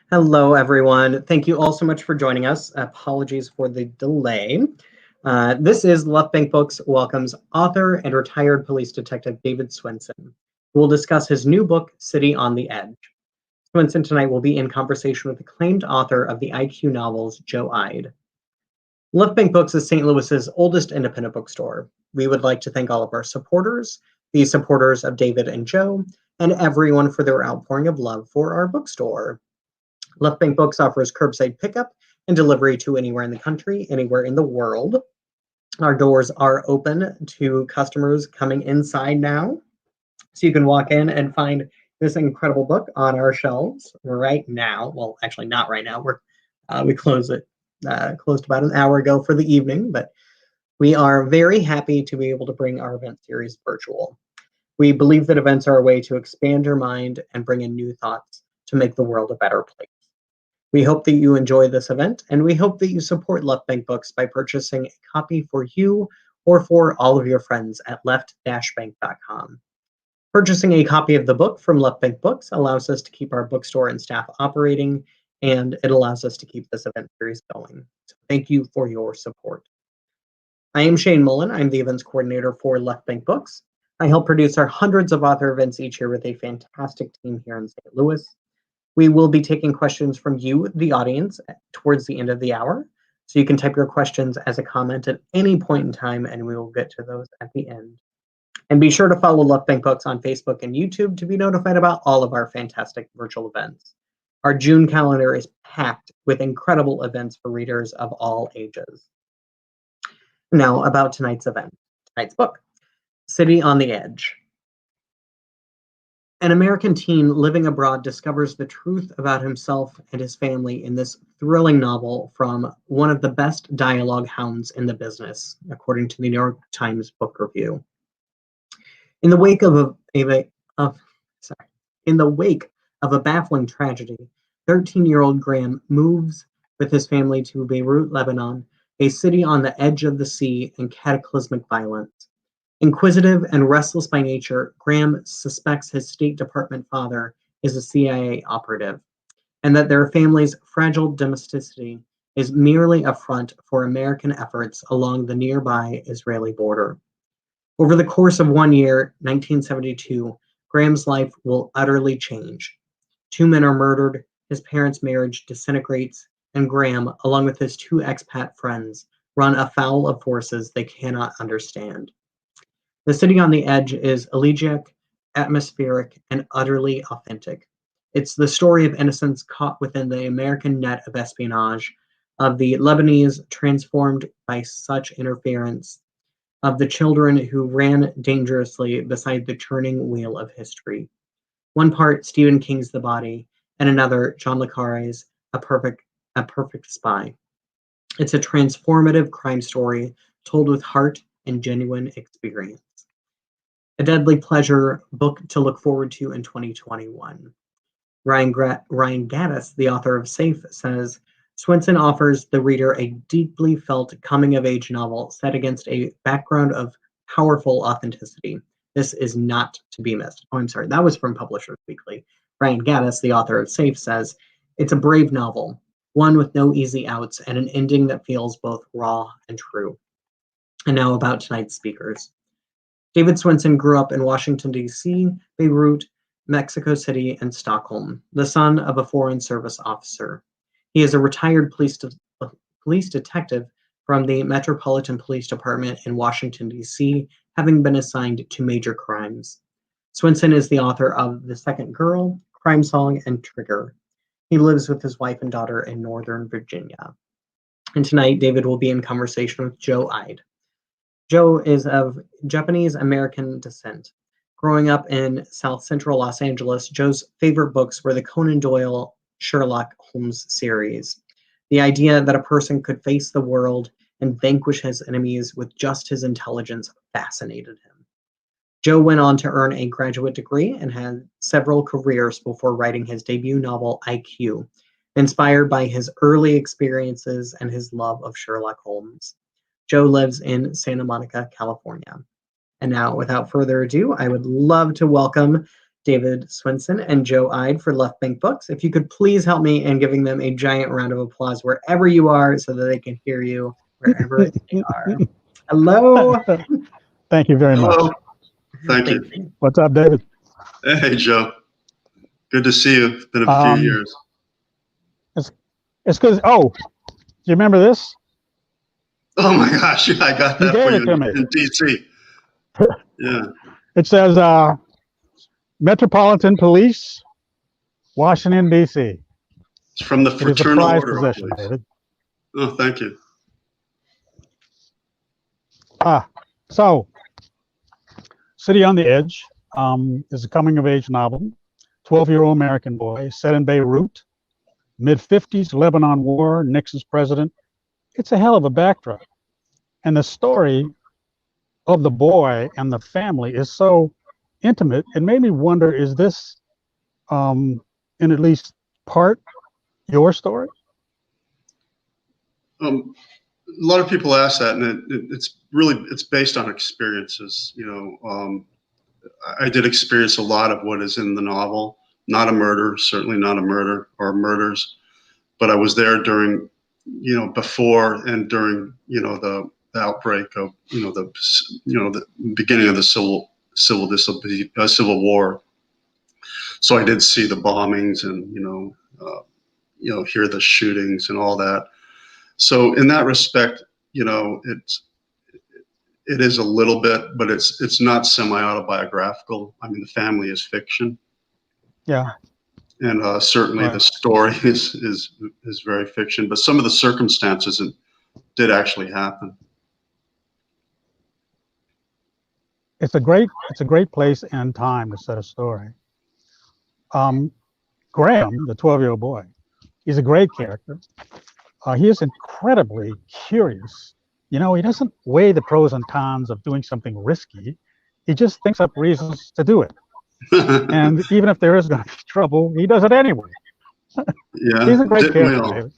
Hello, everyone. Thank you all so much for joining us. Apologies for the delay. This is Left Bank Books welcomes author and retired police detective David Swinson, who will discuss his new book, City on the Edge. Swinson tonight will be in conversation with acclaimed author of the IQ novels, Joe Ide. Left Bank Books is St. Louis's oldest independent bookstore. We would like to thank all of our supporters, the supporters of David and Joe, and everyone for their outpouring of love for our bookstore. Left Bank Books offers curbside pickup and delivery to anywhere in the country, anywhere in the world. Our doors are open to customers coming inside now. So you can walk in and find this incredible book on our shelves right now. Well, actually not right now. We closed about an hour ago for the evening, but we are very happy to be able to bring our event series virtual. We believe that events are a way to expand your mind and bring in new thoughts to make the world a better place. We hope that you enjoy this event, and we hope that you support Left Bank Books by purchasing a copy for you or for all of your friends at left-bank.com. Purchasing a copy of the book from Left Bank Books allows us to keep our bookstore and staff operating, and it allows us to keep this event series going. So thank you for your support. I am Shane Mullen. I'm the events coordinator for Left Bank Books. I help produce our hundreds of author events each year with a fantastic team here in St. Louis. We will be taking questions from you, the audience, towards the end of the hour. So you can type your questions as a comment at any point in time, and we will get to those at the end. And be sure to follow Left Bank Books on Facebook and YouTube to be notified about all of our fantastic virtual events. Our June calendar is packed with incredible events for readers of all ages. Now, about tonight's book, City on the Edge. An American teen living abroad discovers the truth about himself and his family in this thrilling novel from one of the best dialogue hounds in the business, according to the New York Times Book Review. In the wake of a baffling tragedy, 13-year-old Graham moves with his family to Beirut, Lebanon, a city on the edge of the sea and cataclysmic violence. Inquisitive and restless by nature, Graham suspects his State Department father is a CIA operative, and that their family's fragile domesticity is merely a front for American efforts along the nearby Israeli border. Over the course of 1 year, 1972, Graham's life will utterly change. 2 men are murdered, his parents' marriage disintegrates, and Graham, along with his 2 expat friends, run afoul of forces they cannot understand. The City on the Edge is elegiac, atmospheric, and utterly authentic. It's the story of innocence caught within the American net of espionage, of the Lebanese transformed by such interference, of the children who ran dangerously beside the turning wheel of history. One part Stephen King's The Body, and another John le Carre's A Perfect Spy. It's a transformative crime story told with heart and genuine experience. A deadly pleasure book to look forward to in 2021. Ryan Gaddis, the author of Safe, says, Swinson offers the reader a deeply felt coming-of-age novel set against a background of powerful authenticity. This is not to be missed. Oh, I'm sorry, that was from Publishers Weekly. Ryan Gaddis, the author of Safe, says, it's a brave novel, one with no easy outs and an ending that feels both raw and true. And now about tonight's speakers. David Swinson grew up in Washington, D.C., Beirut, Mexico City, and Stockholm, the son of a Foreign Service officer. He is a retired police detective from the Metropolitan Police Department in Washington, D.C., having been assigned to major crimes. Swinson is the author of The Second Girl, Crime Song, and Trigger. He lives with his wife and daughter in Northern Virginia. And tonight, David will be in conversation with Joe Ide. Joe is of Japanese-American descent. Growing up in South Central Los Angeles, Joe's favorite books were the Conan Doyle Sherlock Holmes series. The idea that a person could face the world and vanquish his enemies with just his intelligence fascinated him. Joe went on to earn a graduate degree and had several careers before writing his debut novel, IQ, inspired by his early experiences and his love of Sherlock Holmes. Joe lives in Santa Monica, California. And now, without further ado, I would love to welcome David Swinson and Joe Ide for Left Bank Books. If you could please help me in giving them a giant round of applause wherever you are so that they can hear you wherever they are. Hello. Thank you very Hello. much. Thank you. What's up, David? Hey, Joe. Good to see you. It's been a few years. It's because, do you remember this? Oh my gosh, yeah, I got that for you in DC. Yeah. It says Metropolitan Police, Washington, D.C. It's from the Fraternal Order of possession, Police. David. Oh, thank you. So, City on the Edge is a coming-of-age novel. 12-year-old American boy set in Beirut, mid-50s, Lebanon War, Nixon's president. It's a hell of a backdrop. And the story of the boy and the family is so intimate, it made me wonder, is this, in at least part, your story? A lot of people ask that, and it's based on experiences. I did experience a lot of what is in the novel. Not a murder, certainly not a murder or murders, but I was there during, before and during, the outbreak of, the beginning of the Civil War. So I did see the bombings and, hear the shootings and all that. So in that respect, it is a little bit, but it's not semi-autobiographical. I mean, the family is fiction. Yeah. And certainly the story is very fiction, but some of the circumstances did actually happen. It's a great place and time to set a story. Graham, the 12-year-old boy, he's a great character. He is incredibly curious. He doesn't weigh the pros and cons of doing something risky. He just thinks up reasons to do it. And even if there is going to be trouble, he does it anyway. Yeah, he's a great character.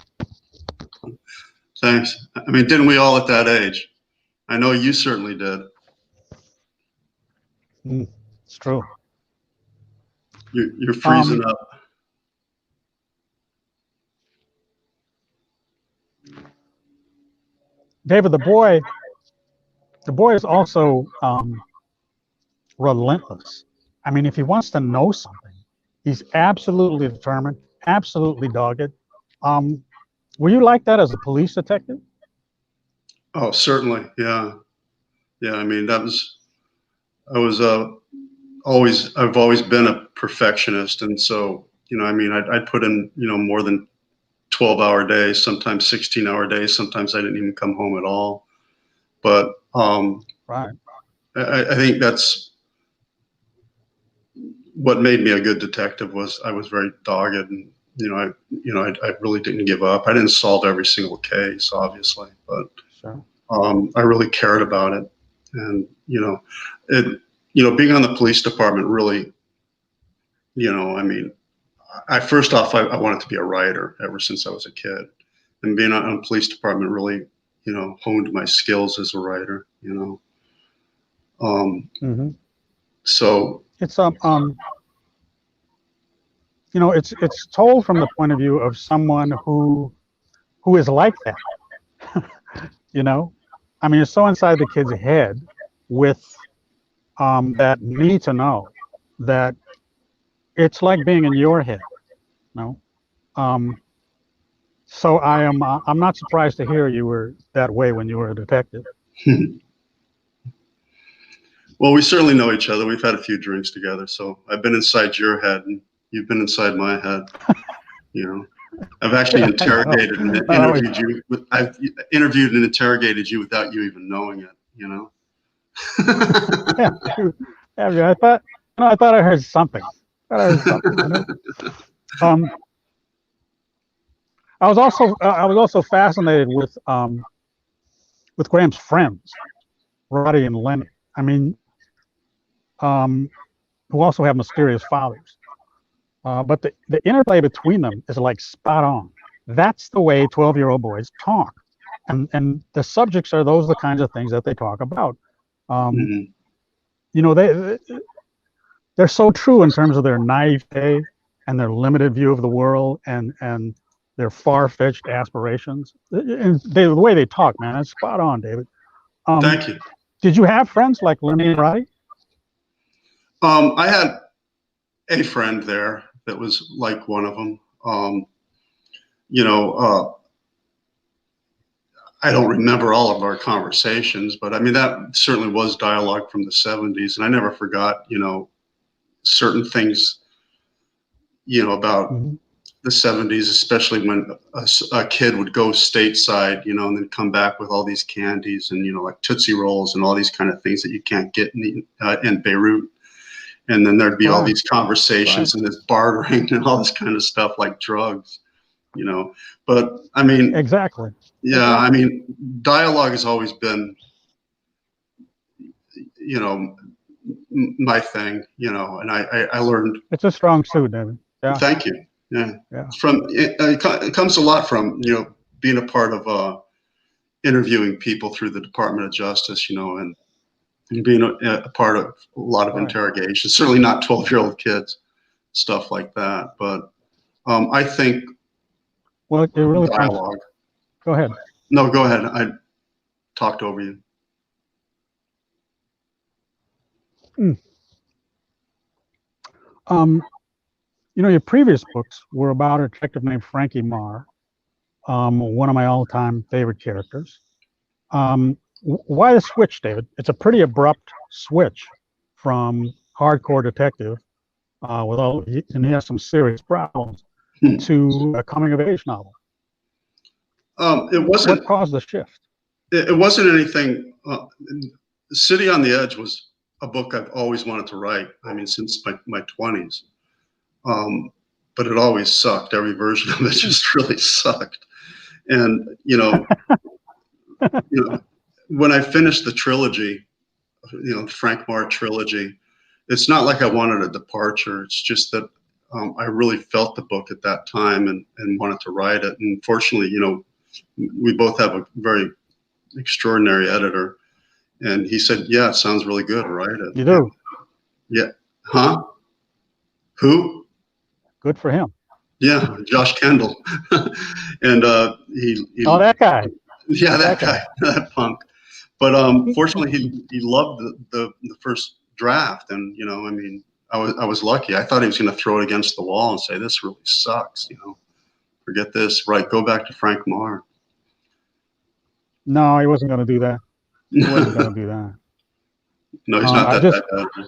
Thanks. I mean, didn't we all at that age? I know you certainly did. It's true. You're freezing up. David, the boy is also relentless. I mean, if he wants to know something, he's absolutely determined, absolutely dogged. Were you like that as a police detective? Oh, certainly. Yeah. Yeah. I mean, I've always been a perfectionist. And so, I'd put in, more than 12-hour days, sometimes 16-hour days. Sometimes I didn't even come home at all. But right. I think that's what made me a good detective. Was I was very dogged, and I really didn't give up. I didn't solve every single case, obviously, but sure. I really cared about it. And being on the police department really, I wanted to be a writer ever since I was a kid, and being on a police department really, honed my skills as a writer. So it's it's told from the point of view of someone who is like that. I mean, it's so inside the kid's head with that need to know, that it's like being in your head. So I'm not surprised to hear you were that way when you were a detective. Well, we certainly know each other. We've had a few drinks together, so I've been inside your head and you've been inside my head. I've actually interrogated and interviewed you. I've interviewed and interrogated you without you even knowing it. Yeah, I thought I heard something. I was also fascinated with Graham's friends, Roddy and Lenny. I mean, who also have mysterious fathers. But the interplay between them is like spot on. That's the way 12-year-old boys talk, and the subjects are the kinds of things that they talk about. They they're so true in terms of their naivete and their limited view of the world and their far-fetched aspirations. And the way they talk, man, that's spot on, David. Thank you. Did you have friends like Lenny and Roddy? I had a friend there that was like one of them. You know, I don't remember all of our conversations, but I mean, that certainly was dialogue from the 70s. And I never forgot, you know, certain things, you know, about the 70s, especially when a kid would go stateside, you know, and then come back with all these candies and, you know, like Tootsie Rolls and all these kind of things that you can't get in Beirut. And then there'd be all these conversations and this bartering and all this kind of stuff like drugs, you know. But I mean, exactly. Yeah, I mean, dialogue has always been, you know, my thing, you know, and I learned. It's a strong suit, David. Yeah. Thank you. Yeah. It comes a lot from, you know, being a part of interviewing people through the Department of Justice, you know, and being a part of a lot of interrogations. Certainly not 12-year-old kids, stuff like that. But I think. Well, it really dialogue. Go ahead. No, go ahead. I talked over you. You know, your previous books were about a detective named Frankie Marr, one of my all-time favorite characters. Why the switch, David? It's a pretty abrupt switch from hardcore detective, and he has some serious problems, to a coming-of-age novel. It wasn't. What caused the shift? It wasn't anything. City on the Edge was a book I've always wanted to write. I mean, since my 20s. But it always sucked. Every version of it just really sucked. And you know, when I finished the trilogy, you know, the Frank Marr trilogy, it's not like I wanted a departure. It's just that I really felt the book at that time and wanted to write it. And fortunately, you know, we both have a very extraordinary editor, and he said, "Yeah, it sounds really good. Write it." You do? Yeah. Huh? Who? Good for him. Yeah, Josh Kendall. And he that guy. Yeah, that guy, that punk. But fortunately, he loved the first draft, and you know, I mean, I was lucky. I thought he was going to throw it against the wall and say, "This really sucks," you know. Forget this. Right, go back to Frank Marr. No, he wasn't going to do that. He wasn't going to do that. No, he's not that bad.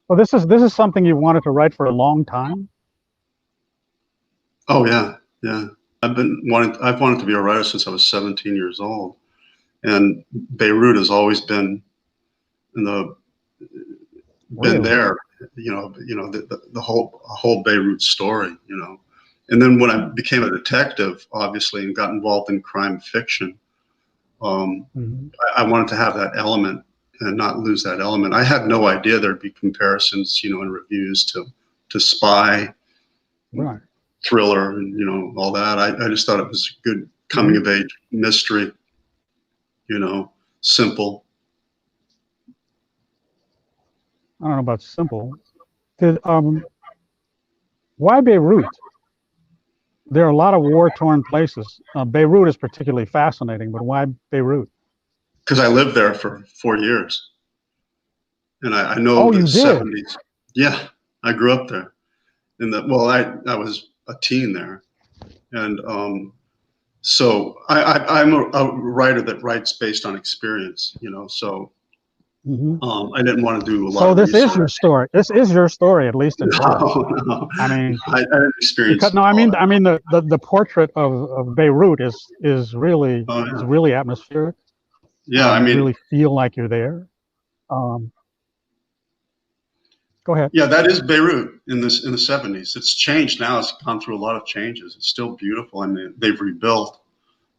Well, this is something you wanted to write for a long time. Oh yeah, yeah. I've wanted to be a writer since I was 17 years old, and Beirut has always been been there. You know, the whole Beirut story. You know, and then when I became a detective, obviously, and got involved in crime fiction, I wanted to have that element and not lose that element. I had no idea there'd be comparisons, you know, in reviews to spy, right, thriller, and you know, all that. I just thought it was good coming of age mystery, you know, simple. I don't know about simple. Why Beirut? There are a lot of war-torn places. Beirut is particularly fascinating, but why Beirut? Because I lived there for 4 years, and I know the 70s. Yeah, I grew up there. I was a teen there, and so I'm a writer that writes based on experience, you know. So I didn't want to do a lot. So this is your story. This is your story, at least in part. No. I mean, I didn't experience. Because, no, I mean the portrait of Beirut is really is really atmospheric. Yeah, I mean, you really feel like you're there. Go ahead. Yeah, that is Beirut in the 70s. It's changed now. It's gone through a lot of changes. It's still beautiful. I mean, they've rebuilt.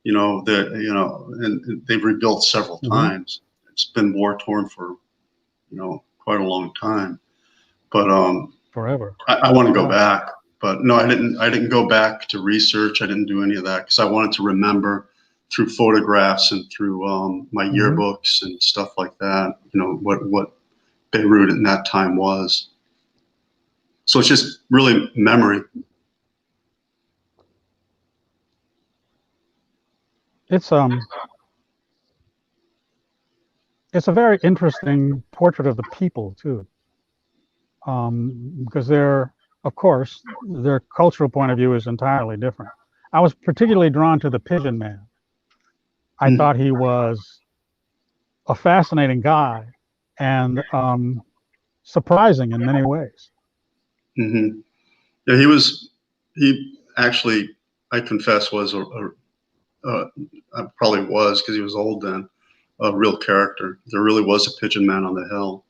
You know, and they've rebuilt several times. It's been war torn for, you know, quite a long time. But forever. I want to go back. But no, I didn't go back to research. I didn't do any of that because I wanted to remember through photographs and through my yearbooks and stuff like that. You know what Beirut in that time was. So it's just really memory. It's a very interesting portrait of the people too, because of course, their cultural point of view is entirely different. I was particularly drawn to the Pigeon Man. I thought he was a fascinating guy and surprising in many ways. Mm-hmm. Yeah, he actually, I confess, was I probably was, because he was old then, a real character. There really was a Pigeon Man on the hill.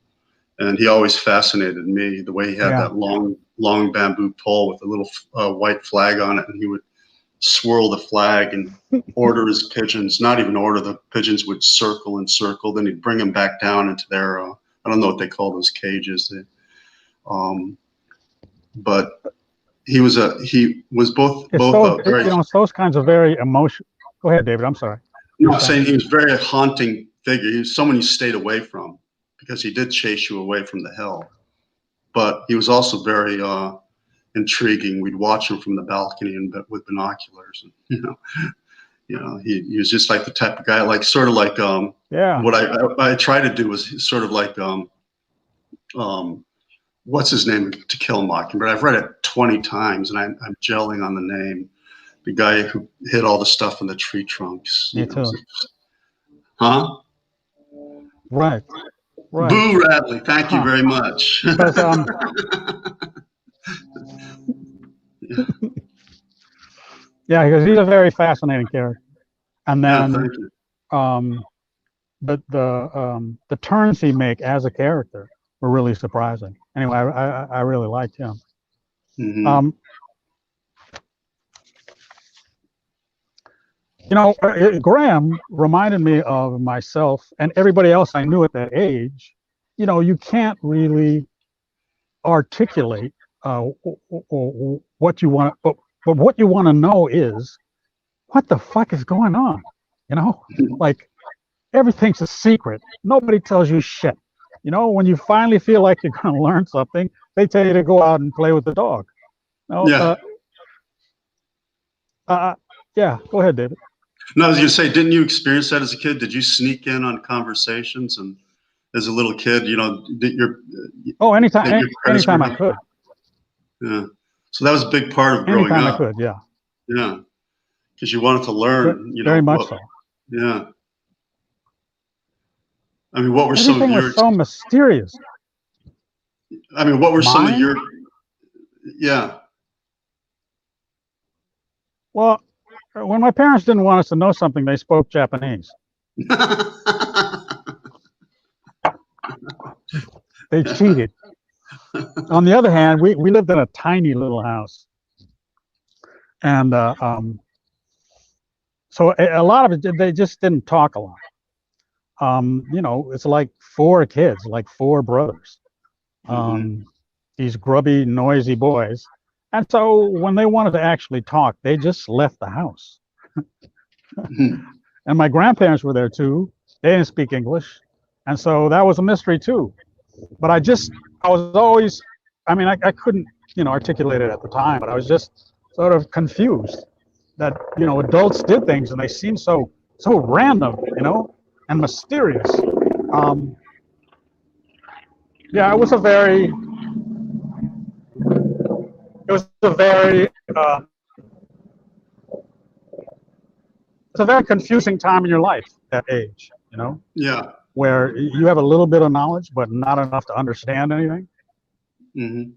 And he always fascinated me, the way he had that long bamboo pole with a little white flag on it, and he would swirl the flag and order his pigeons. Not even order, the pigeons would circle and circle. Then he'd bring them back down into their I don't know what they call those cages. But he was both very. You know, it's those kinds of very emotional. Go ahead, David. I'm sorry. No, I'm saying he was very haunting figure. He was someone you stayed away from, because he did chase you away from the hill. But he was also very intriguing. We'd watch him from the balcony and with binoculars, and he was just like the type of guy, like sort of like what I try to do was sort of like what's his name, To Kill a Mockingbird. I've read it 20 times and I'm gelling on the name. The guy who hid all the stuff in the tree trunks. Me too. Huh? Right. Boo Radley, thank you very much. Because, yeah, because he's a very fascinating character. And then the turns he make as a character were really surprising. Anyway, I really liked him. Mm-hmm. Graham reminded me of myself and everybody else I knew at that age. You can't really articulate what you want, but what you want to know is, what the fuck is going on? Like, everything's a secret. Nobody tells you shit. When you finally feel like you're going to learn something, they tell you to go out and play with the dog. Yeah, go ahead, David. No, I was going to say, didn't you experience that as a kid? Did you sneak in on conversations, and as a little kid, anytime I could. Yeah. So that was a big part of growing up. Anytime I could, yeah. Yeah. Because you wanted to learn, Very much so. Yeah. I mean, what were some of your... Everything was so mysterious. I mean, what were some of your... Yeah. Well, when my parents didn't want us to know something, they spoke Japanese. They cheated. On the other hand, we lived in a tiny little house. And so a lot of it, they just didn't talk a lot. It's like 4 kids, like 4 brothers. These grubby, noisy boys. And so when they wanted to actually talk, they just left the house. And my grandparents were there too. They didn't speak English. And so that was a mystery too. But I was always, I couldn't, articulate it at the time, but I was just sort of confused that, adults did things and they seemed so random, and mysterious. Yeah, it was a very confusing time in your life, that age, Yeah. Where you have a little bit of knowledge, but not enough to understand anything. Mm-hmm.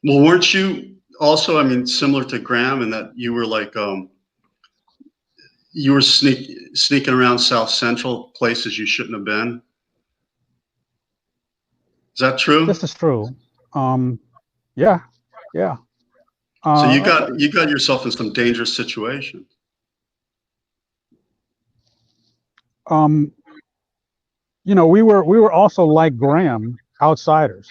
Well, weren't you also, similar to Graham, in that you were like, you were sneaking around South Central, places you shouldn't have been? Is that true? This is true. Yeah. So you got yourself in some dangerous situations. We were also, like Graham, outsiders,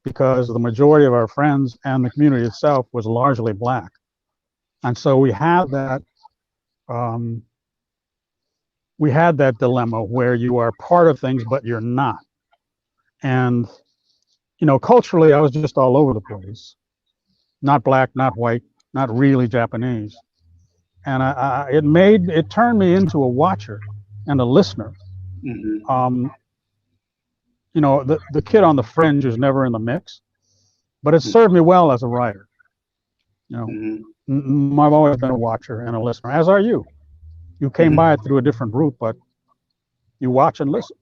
because the majority of our friends and the community itself was largely black. And so we had that dilemma where you are part of things, but you're not. And culturally, I was just all over the place. Not black, not white, not really Japanese. And it turned me into a watcher and a listener. Mm-hmm. The kid on the fringe is never in the mix, but it served me well as a writer. I've always been a watcher and a listener, as are you. You came by it through a different route, but you watch and listen.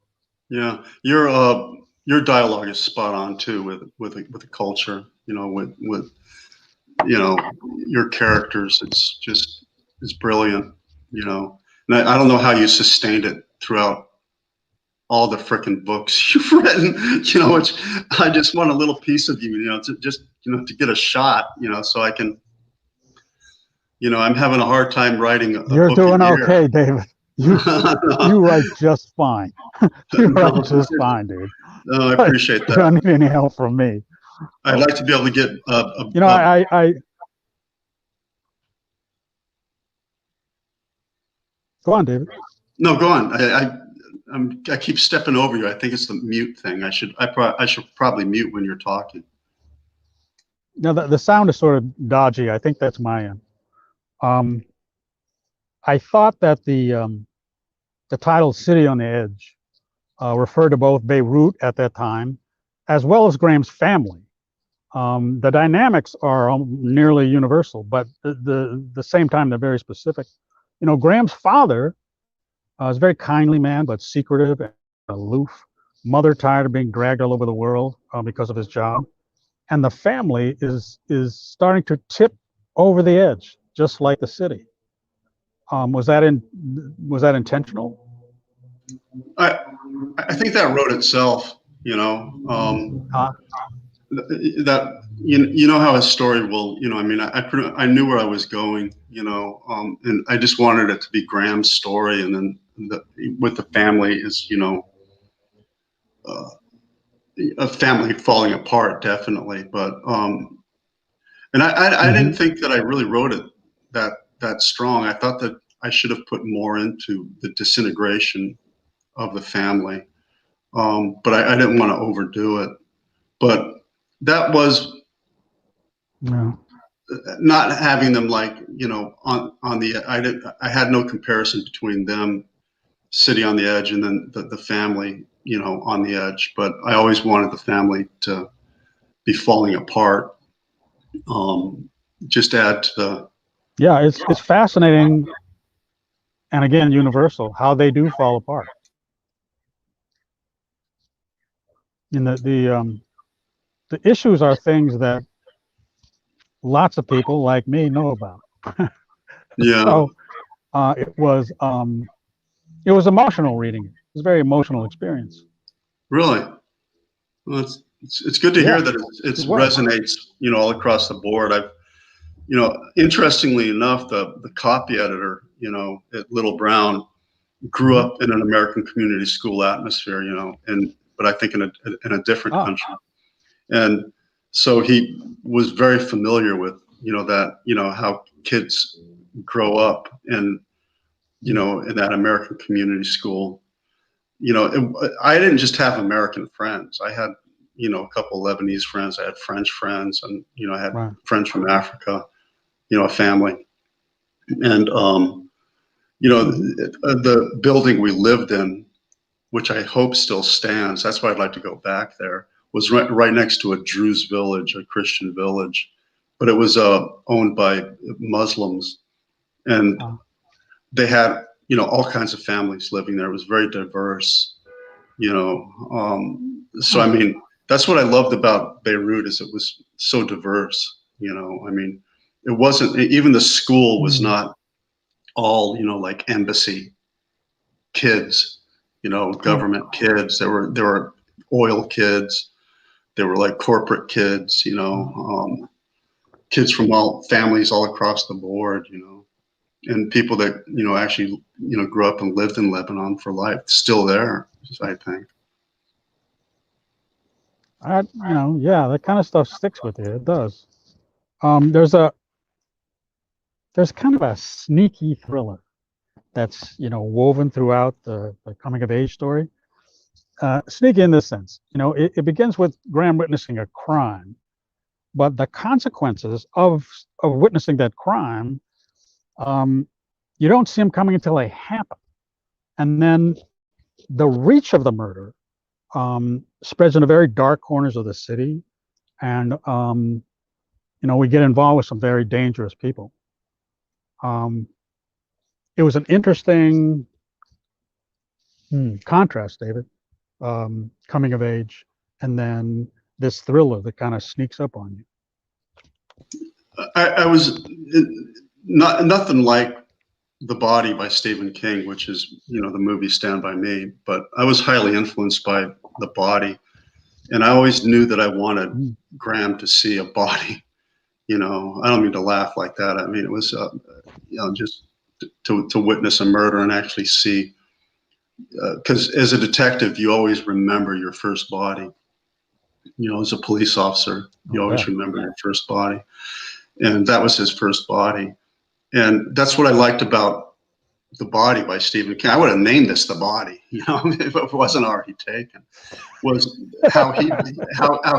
Yeah, your dialogue is spot on too with the culture. With your characters. It's brilliant. And I don't know how you sustained it throughout all the frickin' books you've written. Which I just want a little piece of you. To get a shot. So I can. I'm having a hard time writing a You're book doing a year. okay, David. You write just fine. You write just fine, dude. No, I appreciate that. You don't need any help from me. I'd like to be able to get I go on, David. No, go on. I keep stepping over you. I think it's the mute thing. I should probably mute when you're talking. No, the sound is sort of dodgy. I think that's my end. I thought that the title "City on the Edge" referred to both Beirut at that time, as well as Graham's family. The dynamics are nearly universal, but the same time they're very specific. Graham's father was a very kindly man, but secretive and aloof. Mother tired of being dragged all over the world because of his job, and the family is starting to tip over the edge, just like the city. Was that intentional? I think that wrote itself. That how a story will. I knew where I was going. And I just wanted it to be Graham's story, and then with the family is a family falling apart, definitely. But and I didn't think that I really wrote it that strong. I thought that I should have put more into the disintegration of the family, but I didn't want to overdo it. But that was not having them on the. I had no comparison between them, city on the edge, and then the family, on the edge. But I always wanted the family to be falling apart. Just add to the. Yeah, it's fascinating, and again, universal, how they do fall apart. And the issues are things that lots of people like me know about. Yeah. So it was emotional reading. It was a very emotional experience. Really? Well, it's good to hear that it resonates, all across the board. Interestingly enough, the copy editor, at Little Brown, grew up in an American community school atmosphere, but I think in a different country, and so he was very familiar with, that, how kids grow up in that American community school. I didn't just have American friends. I had, a couple Lebanese friends. I had French friends, and I had friends from Africa. A family, and the building we lived in, which I hope still stands. That's why I'd like to go back there. Was right next to a Druze village, a Christian village, but it was owned by Muslims, and they had all kinds of families living there. It was very diverse, So I mean, that's what I loved about Beirut, is it was so diverse. It wasn't, even the school was not all like embassy kids, government kids. There were oil kids. There were like corporate kids, kids from all families all across the board, and people that actually grew up and lived in Lebanon for life, still there, I think. That kind of stuff sticks with you. It does. There's kind of a sneaky thriller that's woven throughout the coming of age story. sneaky in this sense. It begins with Graham witnessing a crime, but the consequences of witnessing that crime, you don't see them coming until they happen. And then the reach of the murder spreads into very dark corners of the city. And, we get involved with some very dangerous people. It was an interesting contrast, David, coming of age, and then this thriller that kind of sneaks up on you. I was nothing like The Body by Stephen King, which is, the movie Stand By Me, but I was highly influenced by The Body. And I always knew that I wanted Graham to see a body. I don't mean to laugh like that. I mean, it was, just to witness a murder and actually see, because as a detective, you always remember your first body. As a police officer, you always remember your first body. And that was his first body. And that's what I liked about The Body by Stephen King. I would have named this The Body, if it wasn't already taken. Was how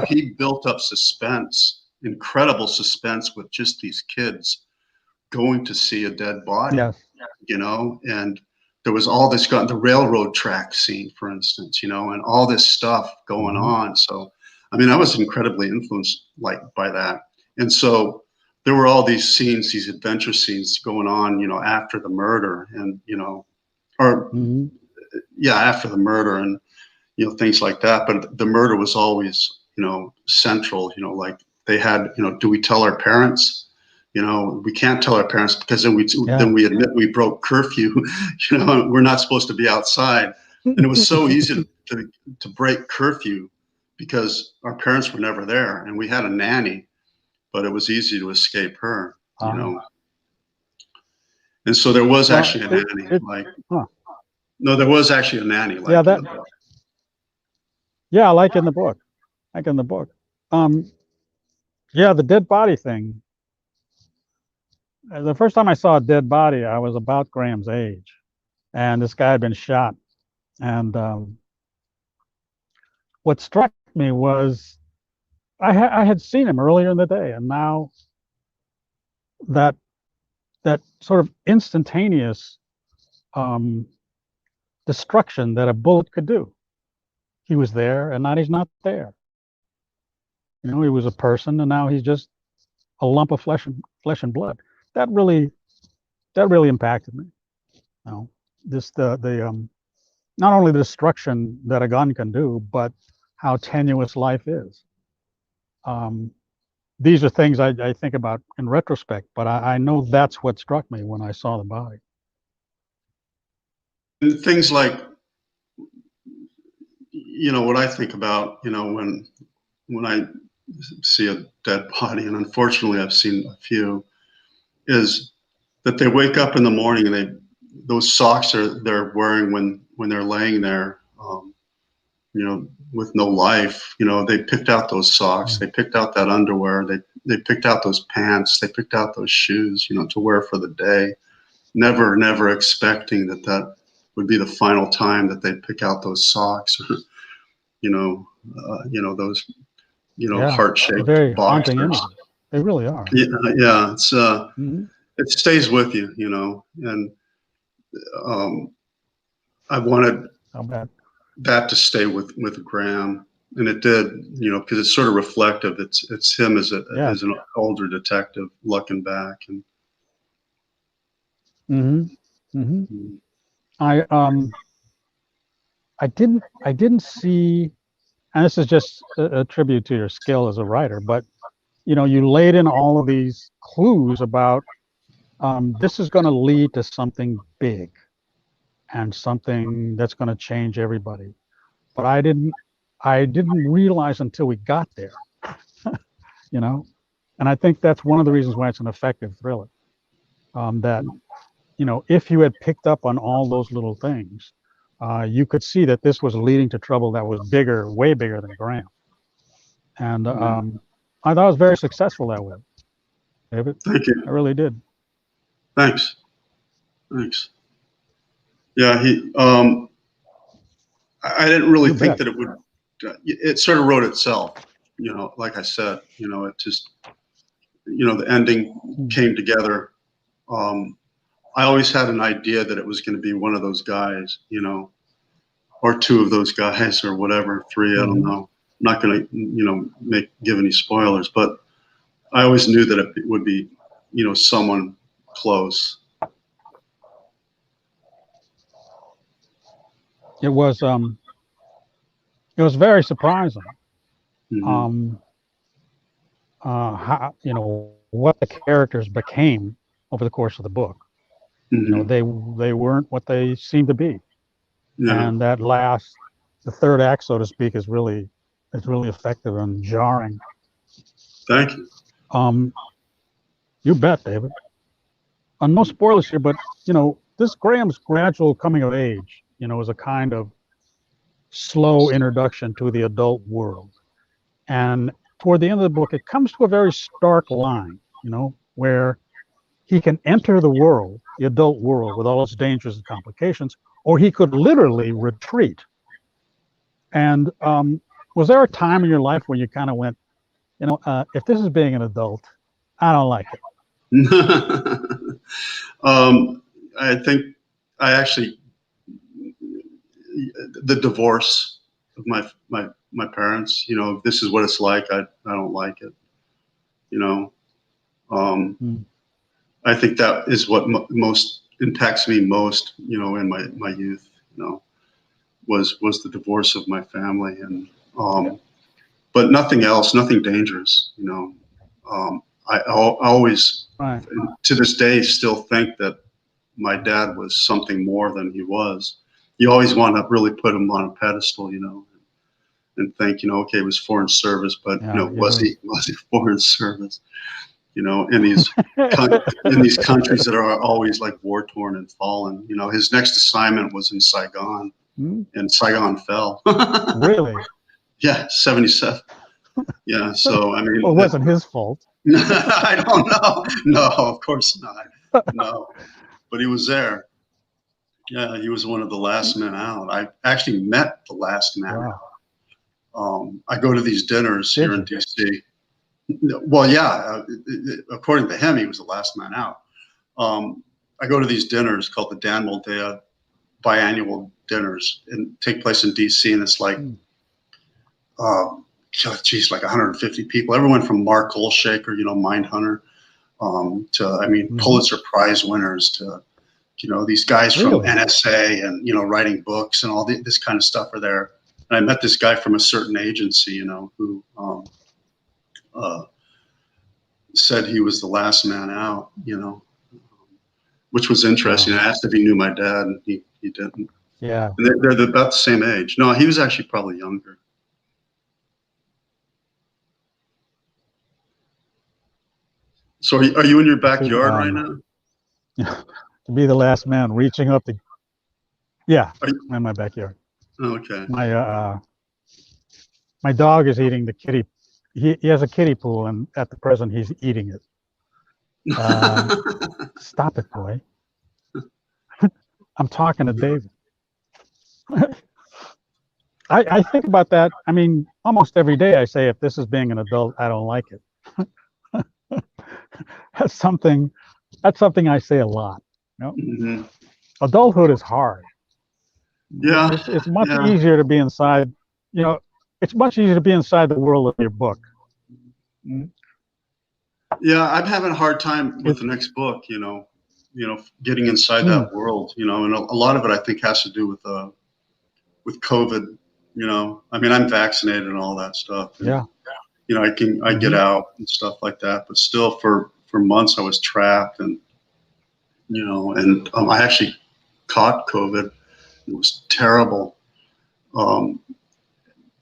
he built up suspense, incredible suspense, with just these kids going to see a dead body. Yes. And there was all this the railroad track scene, for instance, and all this stuff going on. So, I mean, I was incredibly influenced by that. And so there were all these scenes, these adventure scenes going on, after the murder, and after the murder, and things like that. But the murder was always, central. Like they had, do we tell our parents? We can't tell our parents, because then we admit we broke curfew. We're not supposed to be outside, and it was so easy to break curfew because our parents were never there, and we had a nanny. But it was easy to escape her, And so there was actually a nanny. No, there was actually a nanny. Like in the book. Yeah, like in the book. The dead body thing. The first time I saw a dead body, I was about Graham's age, and this guy had been shot. And what struck me was, I had seen him earlier in the day, and now that sort of instantaneous destruction that a bullet could do. He was there, and now he's not there. He was a person, and now he's just a lump of flesh and blood. That really impacted me. Not only the destruction that a gun can do, but how tenuous life is. These are things I think about in retrospect, but I know that's what struck me when I saw the body. Things like, what I think about, when I see a dead body, and unfortunately I've seen a few, is that they wake up in the morning and those socks they're wearing when they're laying there, with no life. They picked out those socks, they picked out that underwear, they picked out those pants, they picked out those shoes, to wear for the day, never expecting that would be the final time that they'd pick out those socks, or those heart-shaped very boxers. Haunting images. They really are. Yeah, it's it stays with you, and I wanted that to stay with Graham, and it did, because it's sort of reflective. It's him as an older detective looking back. And I didn't see, and this is just a tribute to your skill as a writer, but you laid in all of these clues about this is going to lead to something big and something that's going to change everybody. But I didn't realize until we got there, and I think that's one of the reasons why it's an effective thriller. That, if you had picked up on all those little things, you could see that this was leading to trouble that was bigger, way bigger than Graham. And I thought it was very successful that way, David. Thank you. I really did. Thanks. Yeah, I didn't really You think bet. that it would. It sort of wrote itself. You know, like I said, you know, it just, you know, the ending came together. I always had an idea that it was going to be one of those guys, you know, or two of those guys, or whatever, three. I don't know. I'm not going to, you know, give any spoilers, but I always knew that it would be, you know, someone close. It was very surprising. Mm-hmm. How, you know, what the characters became over the course of the book. You know, Mm-hmm. they weren't what they seemed to be, Yeah. and the third act, so to speak, is really effective and jarring. Thank you. You bet, David. No spoilers here, but you know, this Graham's gradual coming of age, you know, is a kind of slow introduction to the adult world. And toward the end of the book, it comes to a very stark line, you know, where he can enter the world, the adult world, with all its dangers and complications, or he could literally retreat. And was there a time in your life where you kind of went, you know, if this is being an adult, I don't like it? I think I actually, the divorce of my parents, you know, this is what it's like. I don't like it, you know. I think that is what most impacts me most, you know, in my youth, you know, was the divorce of my family. And but nothing else, nothing dangerous, you know. I always, Right. to this day, still think that my dad was something more than he was. You always want to really put him on a pedestal, you know, and think, you know, okay, it was foreign service, but you know, was he foreign service? You know, in these countries that are always like war torn and fallen. You know, his next assignment was in Saigon, and Saigon fell. Really? Yeah, 77. Yeah, so I mean, well, it wasn't his fault. I don't know. No, of course not. No, but he was there. Yeah, he was one of the last men out. I actually met the last man out. I go to these dinners here in DC. Well, yeah, according to him, he was the last man out. I go to these dinners called the Dan Moldea biannual dinners, and take place in DC, and it's like, geez, like 150 people. Everyone from Mark Olshaker, you know, Mindhunter, to, I mean, Pulitzer Prize winners, to, you know, these guys from NSA and, you know, writing books and all this kind of stuff are there. And I met this guy from a certain agency, you know, who said he was the last man out, you know, which was interesting. I asked if he knew my dad, and he didn't. Yeah. And they're about the same age. No, he was actually probably younger. So are you in your backyard right now? To be the last man reaching up to, yeah, I'm in my backyard. Okay. My dog is eating the kitty. He has a kiddie pool, and at the present he's eating it. Stop it, boy. I'm talking to David. I think about that. I mean, almost every day I say, if this is being an adult, I don't like it. That's something I say a lot. You know? Adulthood is hard. Yeah. It's much easier to be inside, you know, it's much easier to be inside the world of your book. Yeah, I'm having a hard time with the next book, you know, getting inside that world, you know, and a lot of it I think has to do with COVID, you know. I mean, I'm vaccinated and all that stuff. And, you know, I get out and stuff like that, but still for months I was trapped, and, you know, and I actually caught COVID. It was terrible.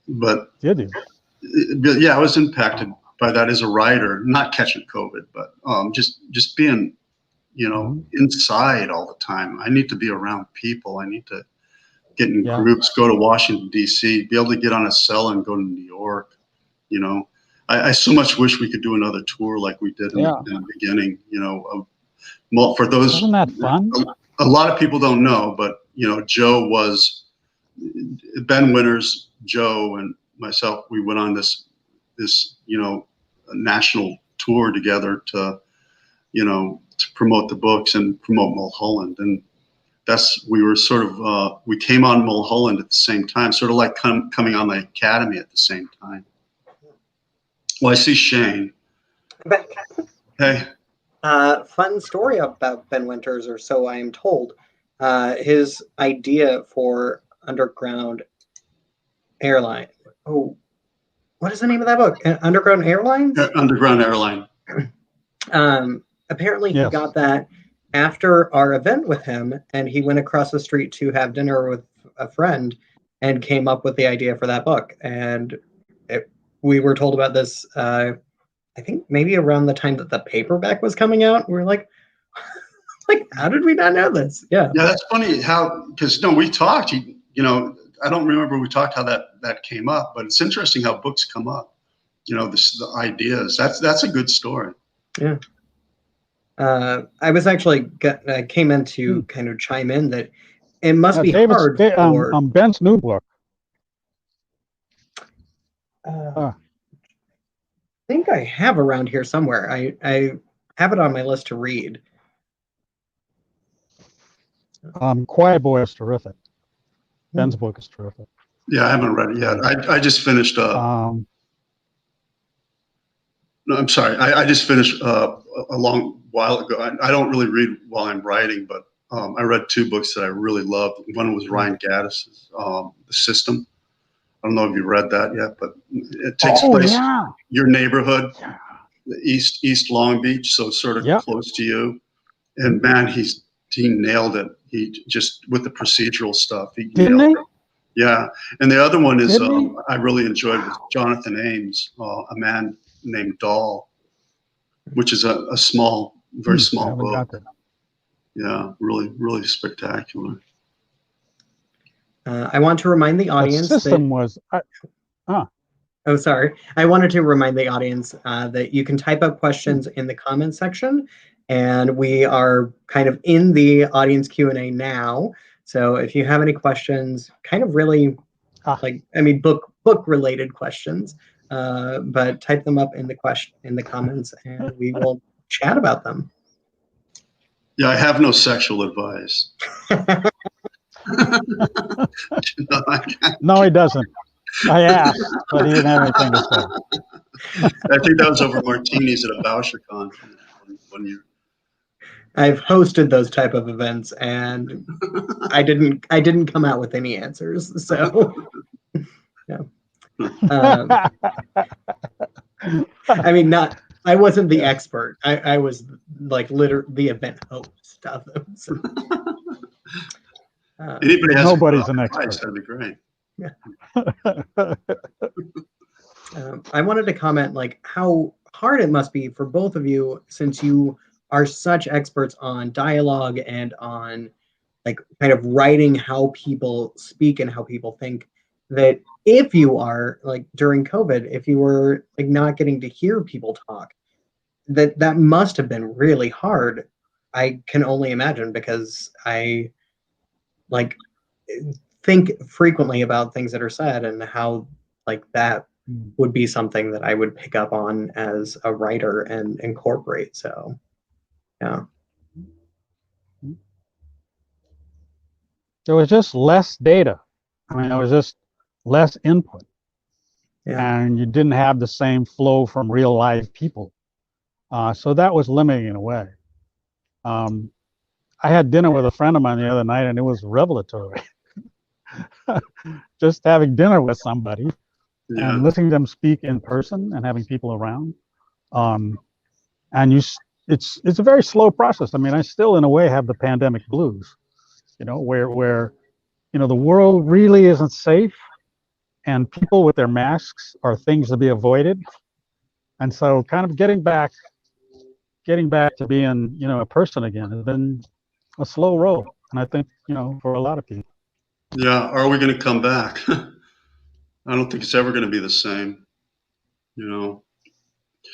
But yeah, I was impacted by that as a writer, not catching COVID, but just being, you know, inside all the time. I need to be around people. I need to get in groups, go to Washington, D.C., be able to get on a cell and go to New York. You know, I so much wish we could do another tour like we did in the beginning, you know. For those, wasn't that fun? A lot of people don't know, but, you know, Joe was Ben Winters, Joe, and myself, we went on this national tour together to promote the books and promote Mulholland. And we were sort of, we came on Mulholland at the same time, sort of like coming on the Academy at the same time. Well, I see Shane. Hey. Fun story about Ben Winters, or so I am told. His idea for Underground Airline. Oh, what is the name of that book? Underground Airlines? Underground Airline. Apparently he got that after our event with him, and he went across the street to have dinner with a friend and came up with the idea for that book. And we were told about this, I think maybe around the time that the paperback was coming out. We were like, how did we not know this? Yeah. Yeah, that's funny because we talked, I don't remember we talked how that came up, but it's interesting how books come up, the ideas. That's a good story. Yeah. I was actually came in to kind of chime in that it must be hard for Ben's new book. I think I have around here somewhere. I have it on my list to read. Quiet Boy is terrific. Ben's book is terrific. Yeah, I haven't read it yet. I just finished. No, I'm sorry. I just finished a long while ago. I don't really read while I'm writing, but I read two books that I really loved. One was Ryan Gaddis's The System. I don't know if you read that yet, but it takes place in your neighborhood, East Long Beach, so sort of close to you. And man, he nailed it. He just with the procedural stuff. He nailed it. Yeah. And the other one is I really enjoyed with Jonathan Ames, A Man Named Doll, which is a small, very small book. Yeah, really, really spectacular. I want to remind the audience Oh, sorry. I wanted to remind the audience that you can type up questions in the comments section, and we are kind of in the audience Q&A now. So if you have any questions, kind of really book related questions, but type them up in the comments, and we will chat about them. Yeah, I have no sexual advice. No, he doesn't. I asked, but he didn't have anything to say. I think that was over martinis at a BoucherCon one year. I've hosted those type of events, and I didn't come out with any answers. So, yeah. I mean, I wasn't the expert. I was like literally the event host of them. So. Nobody's an expert. That'd be great. Yeah. I wanted to comment like how hard it must be for both of you, since you are such experts on dialogue and on like kind of writing how people speak and how people think, that if you are like during COVID, if you were like not getting to hear people talk, that must have been really hard. I can only imagine, because I like think frequently about things that are said and how like that would be something that I would pick up on as a writer and incorporate. So, yeah. There was just less data. I mean, there was just less input. Yeah. And you didn't have the same flow from real live people. So that was limiting in a way. I had dinner with a friend of mine the other night, and it was revelatory. Just having dinner with somebody and listening to them speak in person and having people around. And it's a very slow process. I mean, I still in a way have the pandemic blues, where the world really isn't safe, and people with their masks are things to be avoided. And so kind of getting back to being, a person again has been a slow road. And I think, for a lot of people. Yeah. Are we going to come back? I don't think it's ever going to be the same,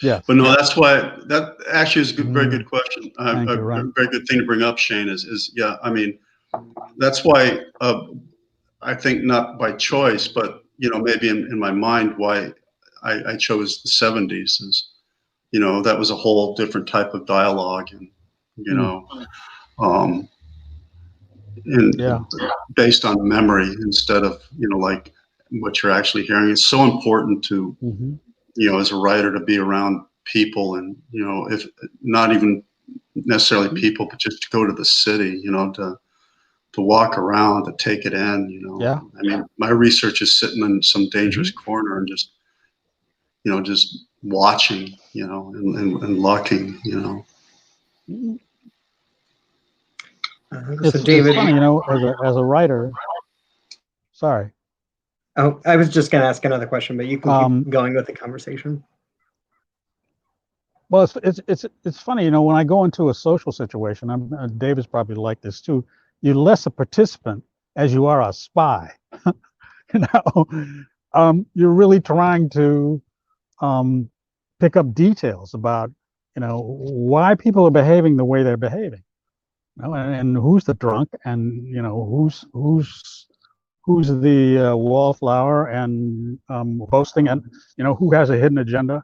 Yeah. But no, that's why that actually is a very good question. A very good thing to bring up, Shane, is I mean, that's why I think not by choice, but maybe in my mind, why I chose the 70s is, that was a whole different type of dialogue, and um, and Yeah. based on memory instead of like what you're actually hearing. It's so important to as a writer to be around people, and if not even necessarily people, but just to go to the city, to walk around, to take it in, Yeah. I mean, my research is sitting in some dangerous corner and just watching, and looking, It's David, funny, as a writer. Sorry. oh, I was just going to ask another question, but you can keep going with the conversation. Well, it's funny, when I go into a social situation, David's probably like this too. You're less a participant as you are a spy. You're really trying to pick up details about, why people are behaving the way they're behaving, and who's the drunk, and who's the wallflower, and boasting, and who has a hidden agenda.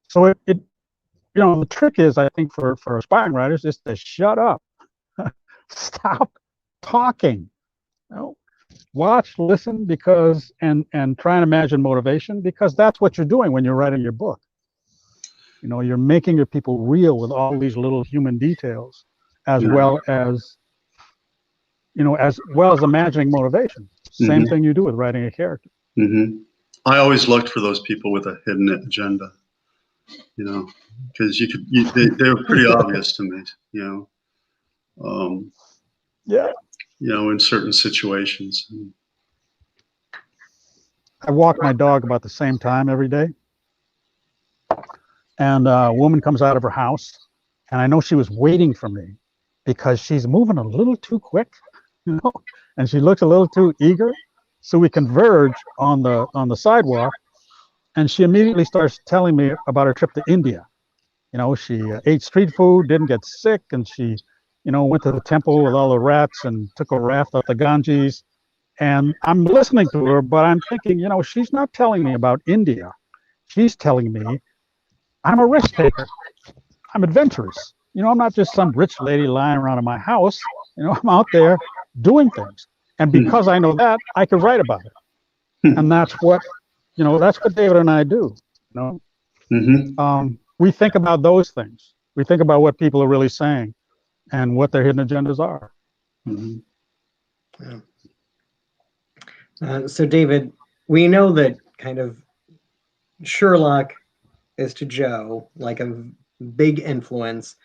So the trick is, I think, for aspiring writers, is to shut up, stop talking, watch, listen, because and try and imagine motivation, because that's what you're doing when you're writing your book. You're making your people real with all these little human details, as well as imagining motivation. Same thing you do with writing a character. I always looked for those people with a hidden agenda, because they were pretty obvious to me, in certain situations. I walk my dog about the same time every day, and a woman comes out of her house, and I know she was waiting for me because she's moving a little too quick, and she looks a little too eager. So we converge on the sidewalk, and she immediately starts telling me about her trip to India. She ate street food, didn't get sick, and she, went to the temple with all the rats and took a raft up the Ganges. And I'm listening to her, but I'm thinking, she's not telling me about India. She's telling me I'm a risk taker. I'm adventurous. I'm not just some rich lady lying around in my house. I'm out there doing things. And because I know that, I can write about it. And that's what David and I do. We think about those things. We think about what people are really saying and what their hidden agendas are. So, David, we know that kind of Sherlock is to Joe like a big influence.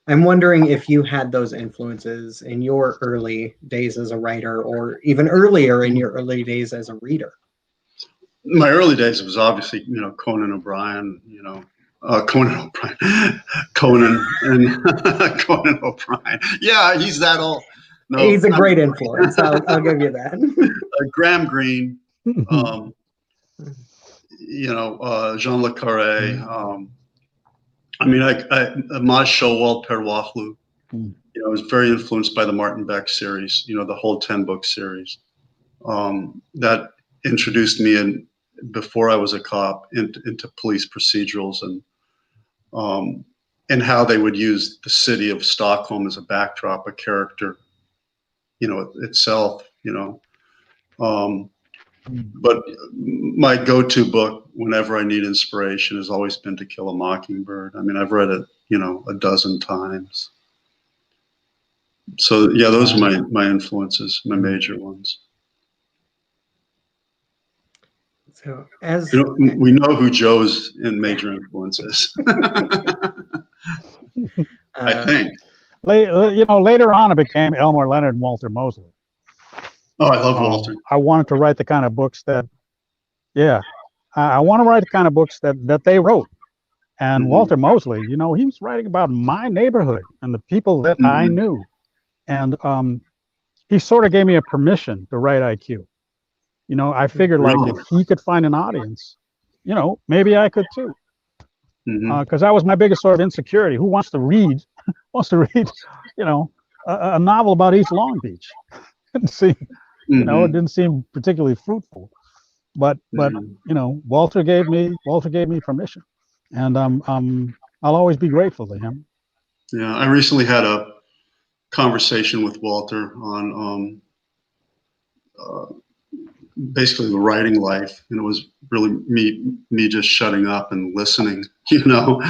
I'm wondering if you had those influences in your early days as a writer, or even earlier in your early days as a reader. My early days, it was obviously, Conan O'Brien, Conan Conan O'Brien. Yeah, he's that old. No, he's a great influence. I'll give you that. Graham Greene, Jean Le Carré. Maj Showald, Per Wachlu. I was very influenced by the Martin Beck series, the whole 10-book series. That introduced me in, before I was a cop, into police procedurals, and how they would use the city of Stockholm as a backdrop, a character, itself, but my go-to book whenever I need inspiration has always been To Kill a Mockingbird. I've read it, a dozen times. So yeah, those are my influences, my major ones. So as we know who Joe's major influence is. I think. Later on, it became Elmore Leonard and Walter Mosley. Oh, I love Walter. I wanted to write the kind of books that, I want to write the kind of books that they wrote. And Walter Mosley, he was writing about my neighborhood and the people that I knew. And he sort of gave me a permission to write IQ. I figured, like, if he could find an audience, maybe I could too. Because that was my biggest sort of insecurity. Who wants to read, a novel about East Long Beach? And see, You know, it didn't seem particularly fruitful. But you know, Walter gave me permission, and I'll always be grateful to him. Yeah, I recently had a conversation with Walter on basically the writing life, and it was really me just shutting up and listening, you know,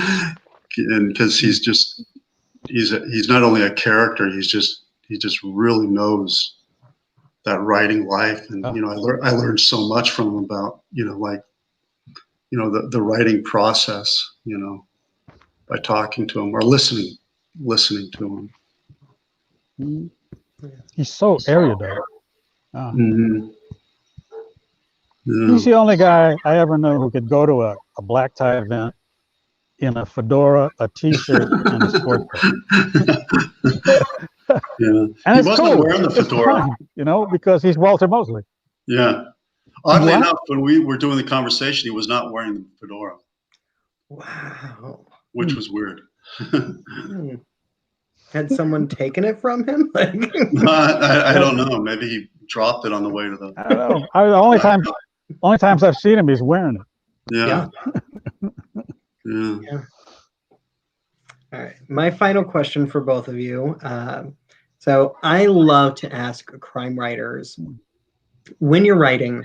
and because he's not only a character, he just really knows that writing life, and you know, I learned so much from him about, you know, like, you know, the writing process, you know, by talking to him or listening to him. He's so erudite. Yeah. He's the only guy I ever know who could go to a black tie event in a fedora, a t-shirt, and a sport coat. Yeah. And it's wasn't cool. wearing the fedora. Fun, you know, because he's Walter Mosley. Yeah. Oddly enough, when we were doing the conversation, he was not wearing the fedora. Wow. Which was weird. Had someone taken it from him? I don't know. Maybe he dropped it on the way to the. I don't know. The only times I've seen him, he's wearing it. Yeah. Yeah. All right. My final question for both of you. So I love to ask crime writers, when you're writing,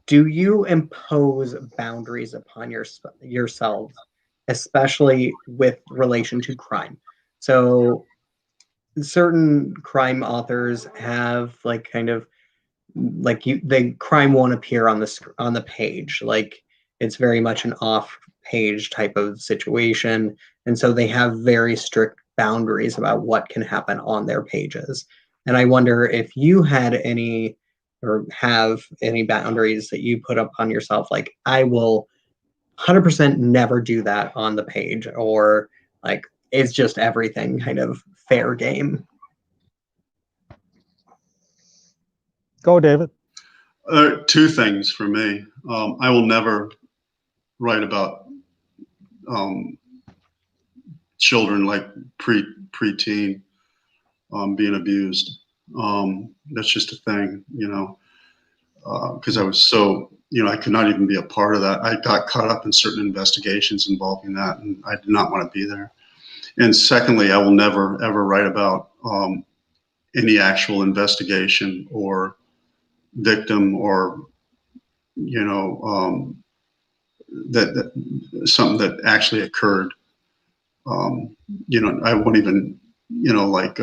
do you impose boundaries upon yourself, especially with relation to crime? So certain crime authors have like kind of like the crime won't appear on the page, like it's very much an off page type of situation, and so they have very strict boundaries about what can happen on their pages. And I wonder if you had any or have any boundaries that you put up on yourself, like I will 100% never do that on the page, or like it's just everything kind of fair game. Go, David. Two things for me. I will never write about children, like preteen being abused. That's just a thing, you know, because I was so, you know, I could not even be a part of that. I got caught up in certain investigations involving that, and I did not want to be there. And secondly, I will never ever write about any actual investigation or victim, or you know, that something that actually occurred. You know, I won't even, you know, like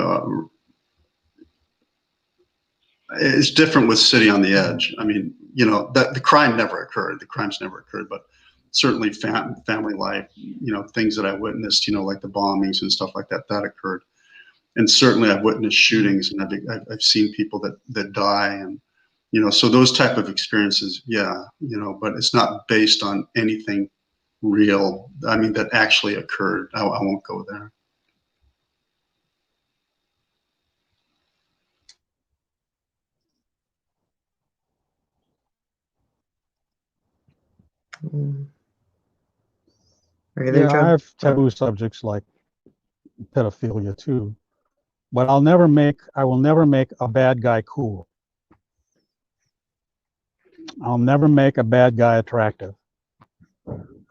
it's different with City on the Edge. I mean, you know, that the crime never occurred. The crimes never occurred, but certainly family life, you know, things that I witnessed, you know, like the bombings and stuff like that, that occurred. And certainly I've witnessed shootings, and I've seen people that die, and you know, so those type of experiences, yeah, you know, but it's not based on anything real. I mean, that actually occurred. I won't go there. Yeah, I have taboo subjects like pedophilia too, but I will never make a bad guy cool. I'll never make a bad guy attractive.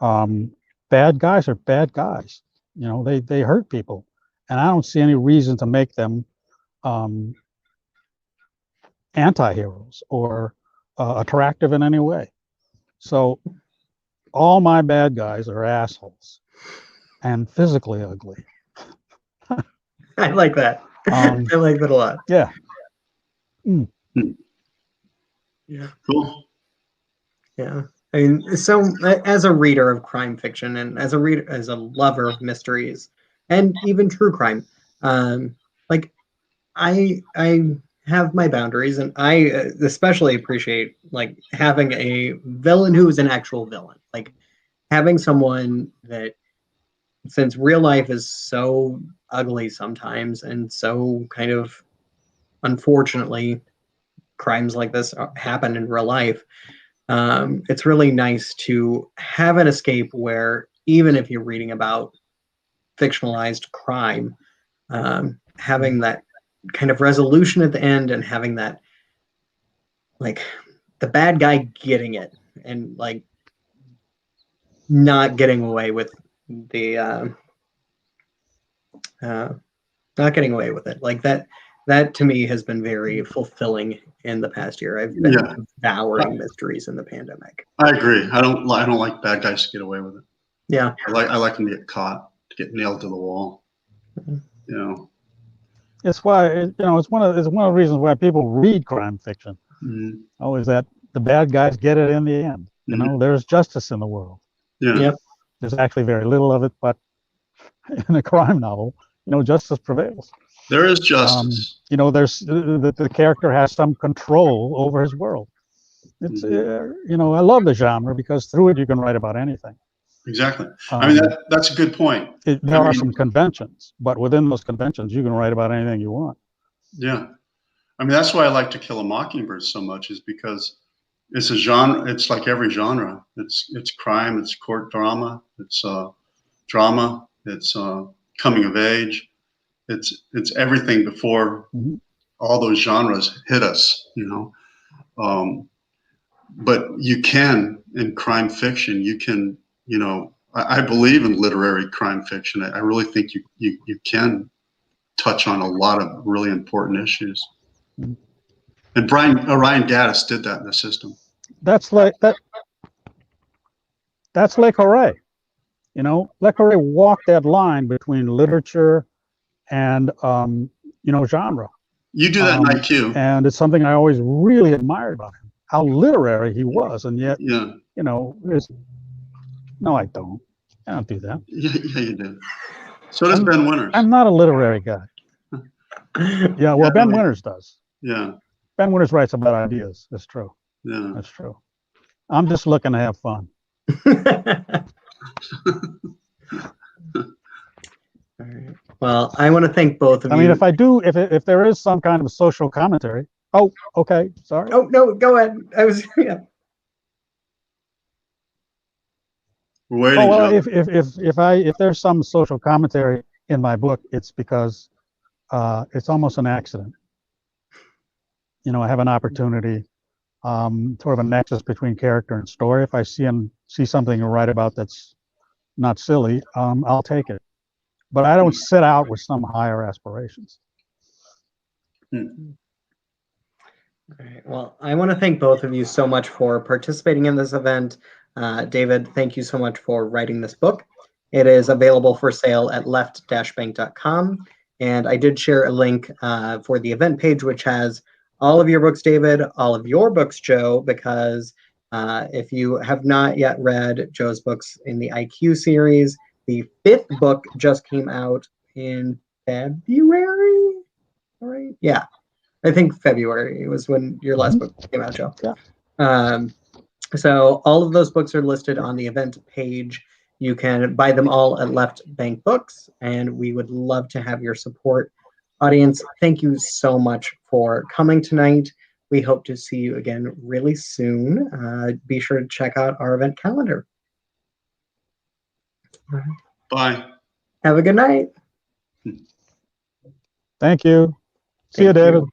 Bad guys are bad guys. You know, they hurt people, and I don't see any reason to make them anti-heroes or attractive in any way. So all my bad guys are assholes and physically ugly. I like that. I like that a lot. Yeah. Yeah. Cool. Yeah. I mean, so as a reader of crime fiction, and as a lover of mysteries, and even true crime, like I have my boundaries, and I especially appreciate like having a villain who is an actual villain, like having someone that, since real life is so ugly sometimes, and so kind of unfortunately crimes like this happen in real life. It's really nice to have an escape where even if you're reading about fictionalized crime, having that kind of resolution at the end, and having that like the bad guy getting it and like not getting away with the not getting away with it. Like that to me has been very fulfilling in the past year. I've been Yeah, devouring mysteries in the pandemic. I agree. I don't like bad guys to get away with it. Yeah. I like them to get caught, to get nailed to the wall. You know. It's why it's one of the reasons why people read crime fiction. Mhm. Is that the bad guys get it in the end. There's justice in the world. Yeah. Yep. There's actually very little of it, but in a crime novel, justice prevails. There is justice. There's the character has some control over his world. It's I love the genre because through it you can write about anything. Exactly. I mean that's a good point. There are some conventions, but within those conventions you can write about anything you want. Yeah. I mean that's why I like To Kill a Mockingbird so much, is because it's a genre. It's like every genre. It's crime. It's court drama. It's drama. It's coming of age. It's everything before all those genres hit us. But you can, in crime fiction, you can. I believe in literary crime fiction. I really think you can touch on a lot of really important issues. And Ryan Gaddis did that in The System. That's Le Carré. Le Carré walked that line between literature and genre. You do that in IQ. And it's something I always really admired about him, how literary he was, and yet no, I don't do that. Yeah, you do. So does Ben Winters. I'm not a literary guy. Yeah, well, Ben Winters does. Yeah. Ben Winters writes about ideas. That's true. Yeah. That's true. I'm just looking to have fun. All right. Well, I want to thank both of you. I mean, if there is some kind of social commentary. Oh, okay. Sorry. Oh no, go ahead. Yeah. We're waiting. Oh well, if there's some social commentary in my book, it's because it's almost an accident. I have an opportunity, sort of a nexus between character and story. If I see something to write about that's not silly, I'll take it. But I don't set out with some higher aspirations. All right. Well, I want to thank both of you so much for participating in this event. David, thank you so much for writing this book. It is available for sale at left-bank.com. And I did share a link for the event page, which has all of your books, David, all of your books, Joe, because if you have not yet read Joe's books in the IQ series, the 5th book just came out in February, right? Yeah, I think February was when your last book came out, Joe. Yeah. So all of those books are listed on the event page. You can buy them all at Left Bank Books, and we would love to have your support. Audience, thank you so much for coming tonight. We hope to see you again really soon. Be sure to check out our event calendar. Bye. Have a good night. Thank you. See you, David.